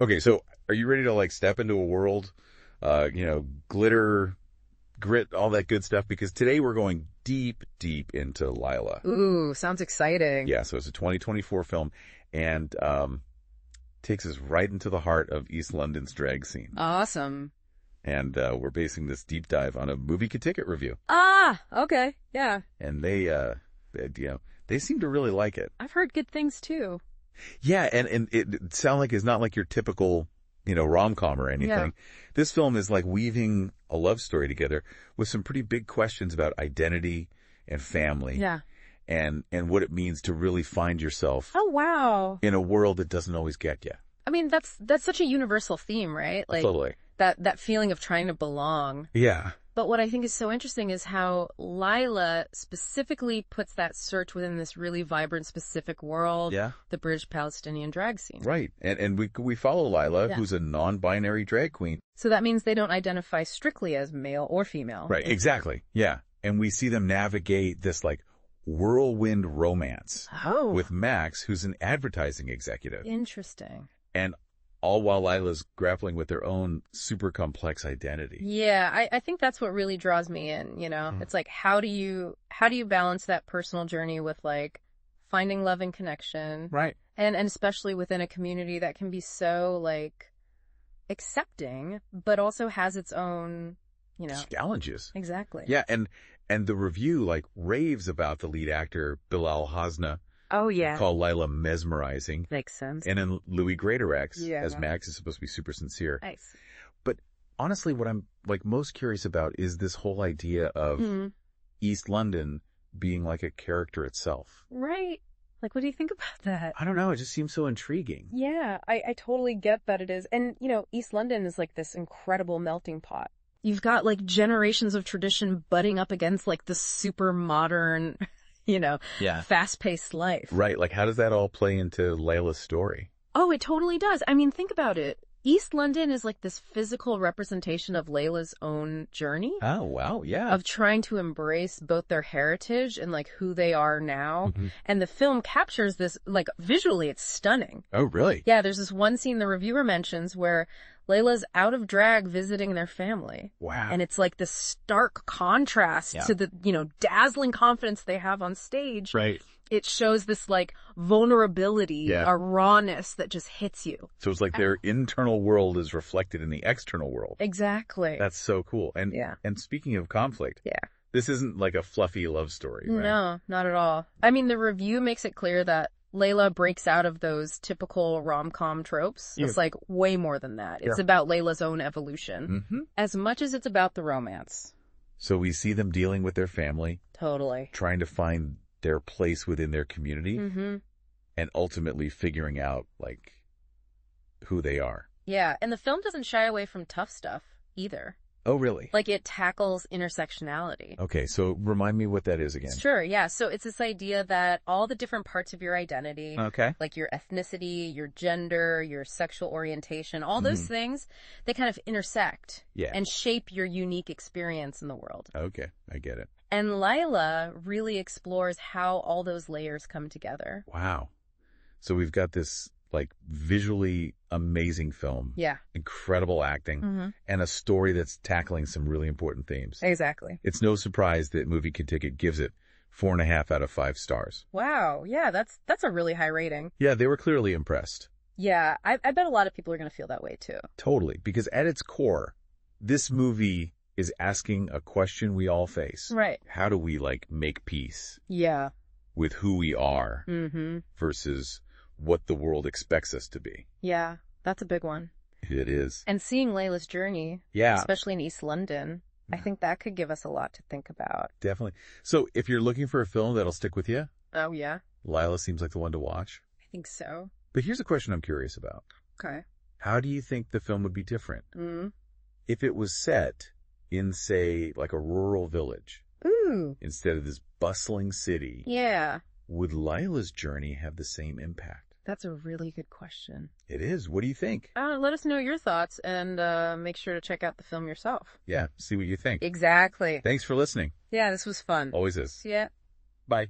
Okay, so are you ready to like step into a world, glitter, grit, all that good stuff? Because today we're going deep, deep into Layla. Ooh, sounds exciting. Yeah, so it's a 2024 film and takes us right into the heart of East London's drag scene. Awesome. And we're basing this deep dive on a MovieKaTicket review. Ah, okay. Yeah. And they seem to really like it. I've heard good things too. Yeah, and it sounds like it's not like your typical, rom-com or anything. Yeah. This film is like weaving a love story together with some pretty big questions about identity and family. Yeah. And what it means to really find yourself. Oh, wow. In a world that doesn't always get you. I mean, that's such a universal theme, right? Like Totally. that feeling of trying to belong. Yeah. But what I think is so interesting is how Layla specifically puts that search within this really vibrant, specific world. Yeah. The British-Palestinian drag scene. Right. And we follow Layla, who's a non-binary drag queen. So that means they don't identify strictly as male or female. Right. Exactly. Yeah. And we see them navigate this like whirlwind romance with Max, who's an advertising executive. Interesting. And all while Layla's grappling with their own super complex identity. Yeah, I think that's what really draws me in, It's like, how do you balance that personal journey with like finding love and connection? Right. And especially within a community that can be so like accepting, but also has its own, challenges. Exactly. Yeah. And the review like raves about the lead actor, Bilal Hasna. Oh, yeah. Called Layla mesmerizing. Makes sense. And in Greatorex, as Max is supposed to be super sincere. Nice. But honestly, what I'm like most curious about is this whole idea of East London being like a character itself. Right. Like, what do you think about that? I don't know. It just seems so intriguing. Yeah, I totally get that it is. And, East London is like this incredible melting pot. You've got like generations of tradition butting up against like the super modern... fast-paced life. Right. Like, how does that all play into Layla's story? Oh, it totally does. I mean, think about it. East London is like this physical representation of Layla's own journey. Oh, wow. Yeah. Of trying to embrace both their heritage and like who they are now. Mm-hmm. And the film captures this, like visually, it's stunning. Oh, really? Yeah, there's this one scene the reviewer mentions where Layla's out of drag visiting their family. Wow. And it's like this stark contrast to the, dazzling confidence they have on stage. Right. It shows this like vulnerability, a rawness that just hits you. So it's like their internal world is reflected in the external world. Exactly. That's so cool. And and speaking of conflict, this isn't like a fluffy love story, right? No, not at all. I mean, the review makes it clear that Layla breaks out of those typical rom-com tropes. Yeah. It's like way more than that. It's about Layla's own evolution as much as it's about the romance. So we see them dealing with their family. Totally. Trying to find their place within their community and ultimately figuring out like who they are. Yeah. And the film doesn't shy away from tough stuff either. Oh, really? Like it tackles intersectionality. Okay, so remind me what that is again. Sure, yeah. So it's this idea that all the different parts of your identity, like your ethnicity, your gender, your sexual orientation, all those things, they kind of intersect and shape your unique experience in the world. Okay, I get it. And Layla really explores how all those layers come together. Wow. So we've got this like visually amazing film. Yeah. Incredible acting and a story that's tackling some really important themes. Exactly. It's no surprise that MovieKaTicket gives it 4.5 out of 5 stars. Wow. Yeah, that's a really high rating. Yeah, they were clearly impressed. Yeah, I bet a lot of people are going to feel that way too. Totally. Because at its core, this movie is asking a question we all face. Right. How do we like make peace? Yeah. With who we are versus what the world expects us to be. Yeah, that's a big one. It is. And seeing Layla's journey, especially in East London, I think that could give us a lot to think about. Definitely. So if you're looking for a film that'll stick with you, oh yeah, Layla seems like the one to watch. I think so. But here's a question I'm curious about. Okay. How do you think the film would be different if it was set in, say, like a rural village instead of this bustling city? Yeah. Would Layla's journey have the same impact? That's a really good question. It is. What do you think? Let us know your thoughts and make sure to check out the film yourself. Yeah, see what you think. Exactly. Thanks for listening. Yeah, this was fun. Always is. See ya. Bye.